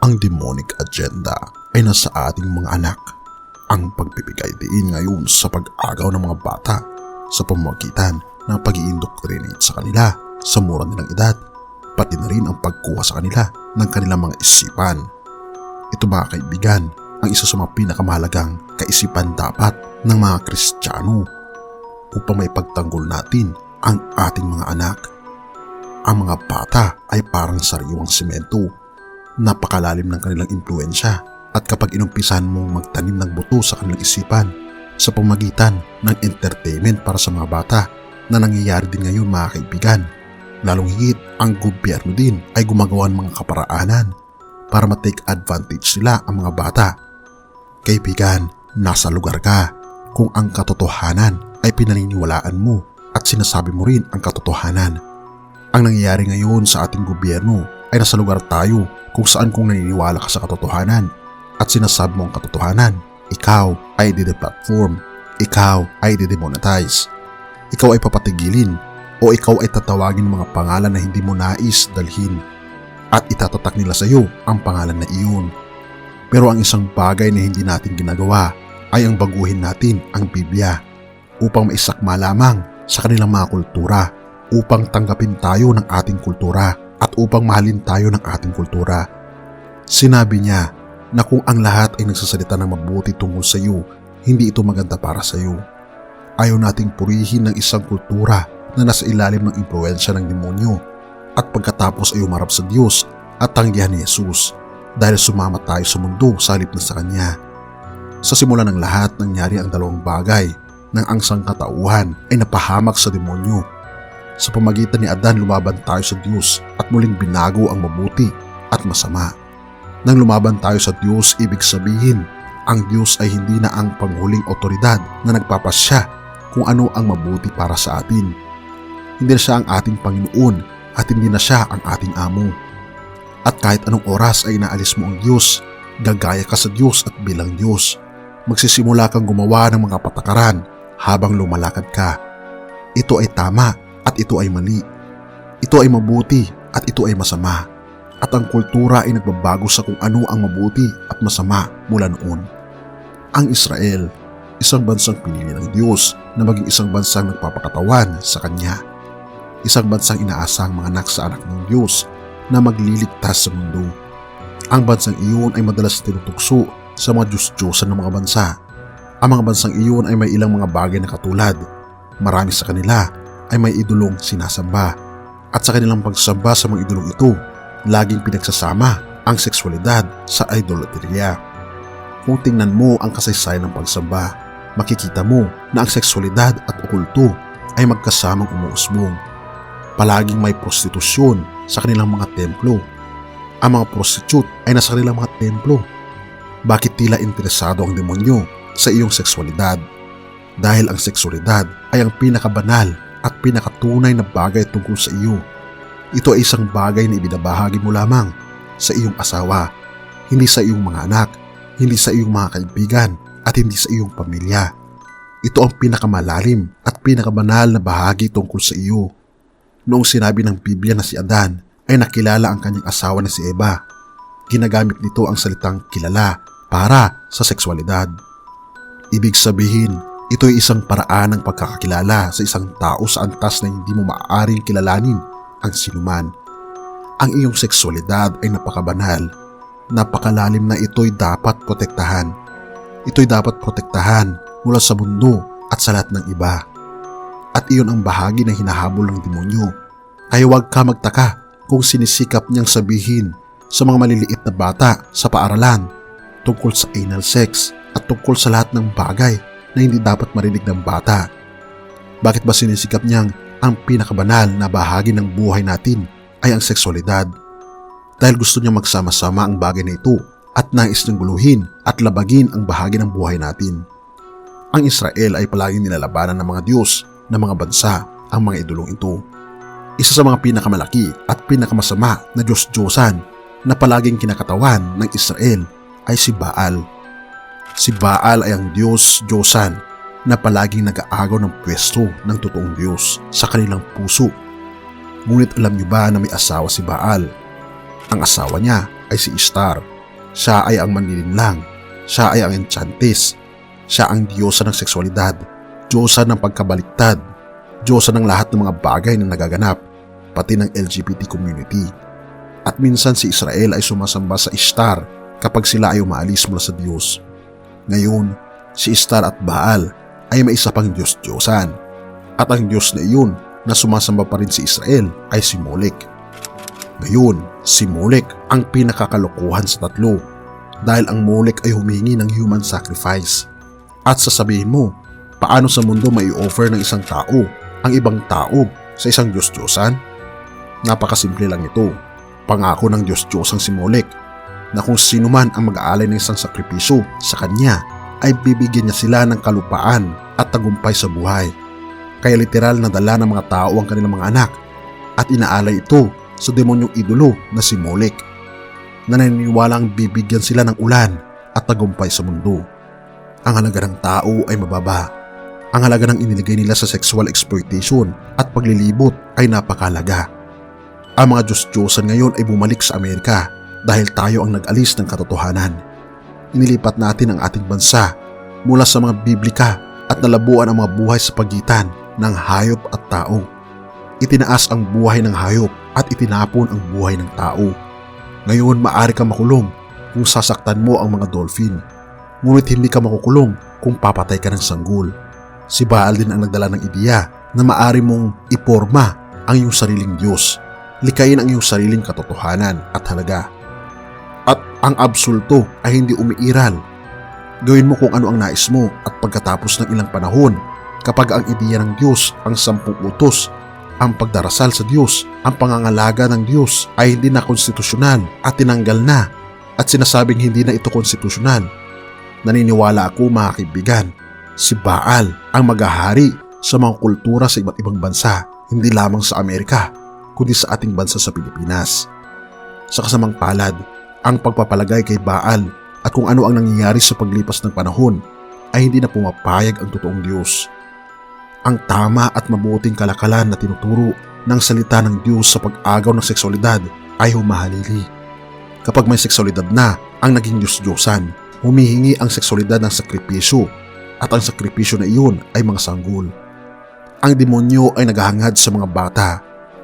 Ang demonic agenda ay nasa ating mga anak. Ang pagbibigay diin ngayon sa pag-agaw ng mga bata sa pamamagitan ng pag-i-indoctrinate sa kanila sa mura nilang edad, pati na rin ang pagkuha sa kanila ng kanilang mga isipan. Ito mga kaibigan, ang isa sa mga pinakamahalagang kaisipan dapat ng mga Kristiyano upang maipagtanggol natin ang ating mga anak. Ang mga bata ay parang sariwang semento, napakalalim ng kanilang impluensya, at kapag inumpisahan mong magtanim ng buto sa kanilang isipan sa pamamagitan ng entertainment para sa mga bata na nangyayari din ngayon mga kaibigan, lalong higit ang gobyerno din ay gumagawa ng mga kaparaanan para matake advantage nila ang mga bata. Kaibigan, nasa lugar ka kung ang katotohanan ay pinaniniwalaan mo at sinasabi mo rin ang katotohanan. Ang nangyayari ngayon sa ating gobyerno ay nasa lugar tayo kung saan kung naniniwala ka sa katotohanan at sinasabi mo ang katotohanan, ikaw ay dide-platform, ikaw ay dide-monetize, ikaw ay papatigilin o ikaw ay tatawagin ng mga pangalan na hindi mo nais dalhin at itatatak nila sa iyo ang pangalan na iyon. Pero ang isang bagay na hindi natin ginagawa ay ang baguhin natin ang Biblia upang maisakma lamang sa kanilang mga kultura, upang tanggapin tayo ng ating kultura at upang mahalin tayo ng ating kultura. Sinabi niya na kung ang lahat ay nagsasalita ng mabuti tungkol sa iyo, hindi ito maganda para sa iyo. Ayaw nating purihin ng isang kultura na nasa ilalim ng impluensya ng demonyo at pagkatapos ay umarap sa Diyos at tanggihan ni Jesus dahil sumama tayo sa mundo sa halip na sa Kanya. Sa simula ng lahat, nangyari ang dalawang bagay nang ang sangkatauhan ay napahamak sa demonyo. Sa pamagitan ni Adan, lumaban tayo sa Diyos at muling binago ang mabuti at masama. Nang lumaban tayo sa Diyos, ibig sabihin, ang Diyos ay hindi na ang panghuling otoridad na nagpapasya kung ano ang mabuti para sa atin. Hindi na siya ang ating Panginoon at hindi na siya ang ating amo. At kahit anong oras ay inaalis mo ang Diyos, gagaya ka sa Diyos at bilang Diyos. Magsisimula kang gumawa ng mga patakaran habang lumalakad ka. Ito ay tama at ito ay mali. Ito ay mabuti at ito ay masama. At ang kultura ay nagbabago sa kung ano ang mabuti at masama mula noon. Ang Israel, isang bansang pinili ng Diyos na maging isang bansang nagpapakatawan sa Kanya. Isang bansang inaasang mga anak sa anak ng Diyos na magliligtas sa mundo. Ang bansang iyon ay madalas tinutugso sa mga Diyos-Diyosan ng mga bansa. Ang mga bansang iyon ay may ilang mga bagay na katulad. Marami sa kanila ay may idolong sinasamba. At sa kanilang pagsamba sa mga idolong ito, laging pinagsasama ang sexualidad sa idolatria. Kung tingnan mo ang kasaysayan ng pagsamba, makikita mo na ang sexualidad at okulto ay magkasamang umuusbong. Palaging may prostitusyon sa kanilang mga templo. Ang mga prostitute ay nasa kanilang mga templo. Bakit tila interesado ang demonyo sa iyong sexualidad? Dahil ang sexualidad ay ang pinakabanal at pinakatunay na bagay tungkol sa iyo. Ito ay isang bagay na ibinabahagi mo lamang sa iyong asawa, hindi sa iyong mga anak, hindi sa iyong mga kaibigan, at hindi sa iyong pamilya. Ito ang pinakamalalim at pinakabanal na bahagi tungkol sa iyo. Noong sinabi ng Biblia na si Adan ay nakilala ang kanyang asawa na si Eva, ginagamit nito ang salitang kilala para sa sexualidad. Ibig sabihin, ito ay isang paraan ng pagkakakilala sa isang tao sa antas na hindi mo maaaring kilalanin ang sinuman. Ang iyong sexualidad ay napakabanal, napakalalim na ito'y dapat protektahan. Ito'y dapat protektahan mula sa mundo at sa lahat ng iba. At iyon ang bahagi na hinahabol ng demonyo. Kaya huwag ka magtaka kung sinisikap niyang sabihin sa mga maliliit na bata sa paaralan tungkol sa anal sex at tungkol sa lahat ng bagay na hindi dapat marinig ng bata. Bakit ba sinisikap niyang ang pinakabanal na bahagi ng buhay natin ay ang sexualidad? Dahil gusto niya magsama-sama ang bagay na ito at nais niyang guluhin at labagin ang bahagi ng buhay natin. Ang Israel ay palaging nilalabanan ng mga Diyos ng mga bansa ang mga idolong ito. Isa sa mga pinakamalaki at pinakamasama na Diyos-Diyosan na palaging kinakatawan ng Israel ay si Baal. Si Baal ay ang Diyos-Diyosan na palaging nag-aagaw ng pwesto ng totoong Diyos sa kanilang puso. Ngunit alam niyo ba na may asawa si Baal? Ang asawa niya ay si Ishtar Siya ay ang manlilinlang. Siya ay ang enchantis. Siya ang diyosa ng sexualidad, diyosa ng pagkabaliktad, diyosa ng lahat ng mga bagay na nagaganap, pati ng LGBT community. At minsan si Israel ay sumasamba sa Ishtar kapag sila ay umaalis mula sa Diyos. Ngayon, si Ishtar at Baal ay may isa pang Diyos-Diyosan. At ang Diyos na iyon na sumasamba pa rin si Israel ay si Molek. Ngayon, si Molek ang pinakakalokohan sa tatlo dahil ang Molek ay humingi ng human sacrifice. At sasabihin mo, paano sa mundo may offer ng isang tao ang ibang tao sa isang Diyos-Diyosan? Napakasimple lang ito. Pangako ng Diyos-Diyosang si Molek na kung sino man ang mag-aalay ng isang sakripisyo sa kanya ay bibigyan niya sila ng kalupaan at tagumpay sa buhay. Kaya literal na dala ng mga tao ang kanilang mga anak at inaalay ito sa demonyong idolo na si Molek na naniniwalang bibigyan sila ng ulan at tagumpay sa mundo. Ang halaga ng tao ay mababa. Ang halaga ng iniligay nila sa sexual exploitation at paglilibot ay napakalaga. Ang mga Diyos-Diyosan ngayon ay bumalik sa Amerika dahil tayo ang nag-alis ng katotohanan. Inilipat natin ang ating bansa mula sa mga biblika at nalabuan ang mga buhay sa pagitan ng hayop at tao. Itinaas ang buhay ng hayop at itinapon ang buhay ng tao. Ngayon maaari kang makulong kung sasaktan mo ang mga dolphin. Ngunit hindi ka makukulong kung papatay ka ng sanggol. Si Baal din ang nagdala ng ideya na maaari mong iporma ang iyong sariling Diyos. Likayin ang iyong sariling katotohanan at halaga. At ang absoluto ay hindi umiiral. Gawin mo kung ano ang nais mo at pagkatapos ng ilang panahon, kapag ang ideya ng Diyos, ang 10 utos, ang pagdarasal sa Diyos, ang pangangalaga ng Diyos ay hindi na konstitusyonal at tinanggal na at sinasabing hindi na ito konstitusyonal. Naniniwala ako mga kaibigan, si Baal ang maghahari sa mga kultura sa iba't ibang bansa, hindi lamang sa Amerika, kundi sa ating bansa sa Pilipinas. Sa kasamang palad, ang pagpapalagay kay Baal at kung ano ang nangyayari sa paglipas ng panahon ay hindi na pumapayag ang totoong Diyos. Ang tama at mabuting kalakalan na tinuturo ng salita ng Diyos sa pag-agaw ng sexualidad ay humahalili. Kapag may sexualidad na ang naging Diyos-Diyosan, humihingi ang sexualidad ng sakripisyo at ang sakripisyo na iyon ay mga sanggol. Ang demonyo ay naghahangad sa mga bata.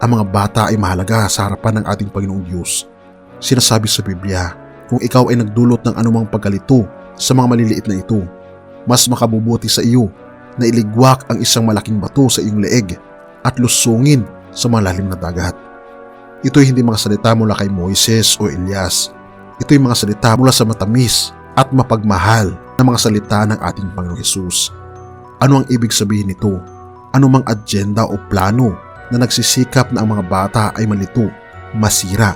Ang mga bata ay mahalaga sa harapan ng ating Panginoong Diyos. Sinasabi sa Biblia, kung ikaw ay nagdulot ng anumang pagkalito sa mga maliliit na ito, mas makabubuti sa iyo na iligwak ang isang malaking bato sa iyong leeg at lusungin sa malalim na dagat. Ito'y hindi mga salita mula kay Moises o Elias. Ito'y mga salita mula sa matamis at mapagmahal na mga salita ng ating Panginoong Hesus. Ano ang ibig sabihin nito? Ano mang agenda o plano na nagsisikap na ang mga bata ay malito, masira,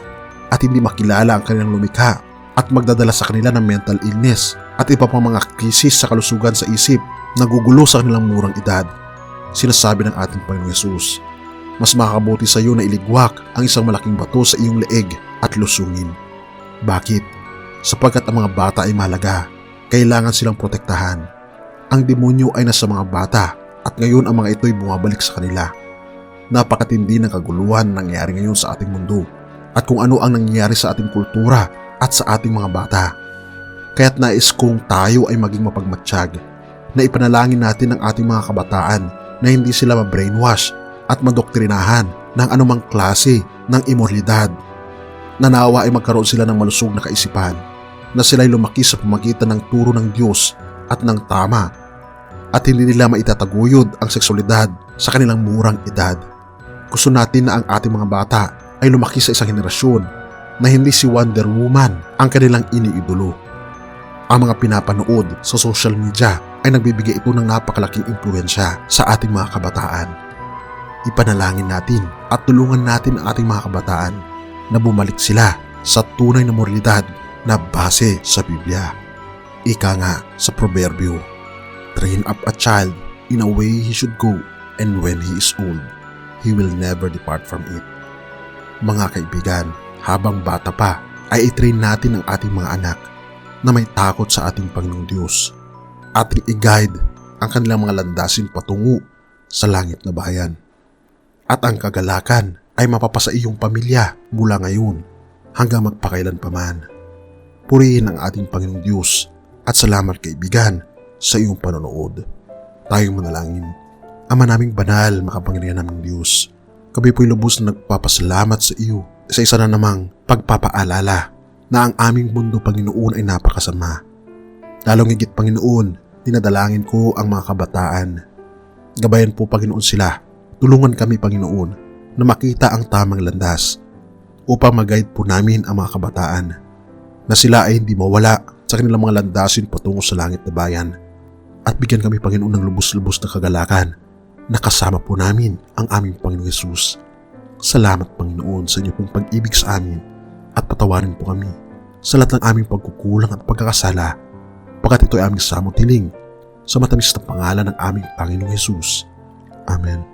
at hindi makilala ang kanilang lumikha at magdadala sa kanila ng mental illness at iba pang mga krisis sa kalusugan sa isip, nagugulo sa kanilang murang edad. Sinasabi ng ating Panginoong Hesus, mas makakabuti sa iyo na iligwak ang isang malaking bato sa iyong leeg at lusungin. Bakit? Sapagkat ang mga bata ay mahalaga, kailangan silang protektahan. Ang demonyo ay nasa mga bata at ngayon ang mga ito ay bumabalik sa kanila. Napakatindi ng kaguluhan na nangyayari ngayon sa ating mundo at kung ano ang nangyayari sa ating kultura at sa ating mga bata. Kaya't nais kong tayo ay maging mapagmatsyag na ipanalangin natin ang ating mga kabataan na hindi sila ma-brainwash at madoktrinahan ng anumang klase ng imoralidad. Nanawa ay magkaroon sila ng malusog na kaisipan na sila'y lumaki sa pamagitan ng turo ng Diyos at ng tama at hindi nila maitataguyod ang seksualidad sa kanilang murang edad. Gusto natin na ang ating mga bata ay lumaki sa isang henerasyon na hindi si Wonder Woman ang kanilang iniidolo. Ang mga pinapanood sa social media ay nagbibigay ito ng napakalaking impluwensya sa ating mga kabataan. Ipanalangin natin at tulungan natin ang ating mga kabataan na bumalik sila sa tunay na moralidad na base sa Biblia. Ika nga sa proverbio, train up a child in a way he should go, and when he is old, he will never depart from it. Mga kaibigan, habang bata pa ay i-train natin ang ating mga anak na may takot sa ating Panginoong Diyos. Ating i-guide ang kanilang mga landasin patungo sa langit na bayan. At ang kagalakan ay mapapasa iyong pamilya mula ngayon hanggang magpakailan pa man. Purihin ang ating Panginoong Diyos at salamat kaibigan sa iyong panonood. Tayong manalangin. Ama naming banal, makapangyarihan naming Diyos, kami po'y lubos na nagpapasalamat sa iyo sa isa na namang pagpapaalala na ang aming mundo, Panginoon, ay napakasama. Lalong higit, Panginoon, dinadalangin ko ang mga kabataan. Gabayan po, Panginoon, sila. Tulungan kami, Panginoon, na makita ang tamang landas upang mag-guide po namin ang mga kabataan na sila ay hindi mawala sa kanilang mga landasin patungo sa langit na bayan. At bigyan kami, Panginoon, ng lubos-lubos na kagalakan na kasama po namin ang aming Panginoong Hesus. Salamat, Panginoon, sa inyo pong pag-ibig sa amin at patawarin po kami sa lahat ng aming pagkukulang at pagkakasala, pagkat ito ay aming samot hiling sa matamis na pangalan ng aming Panginoong Hesus. Amen.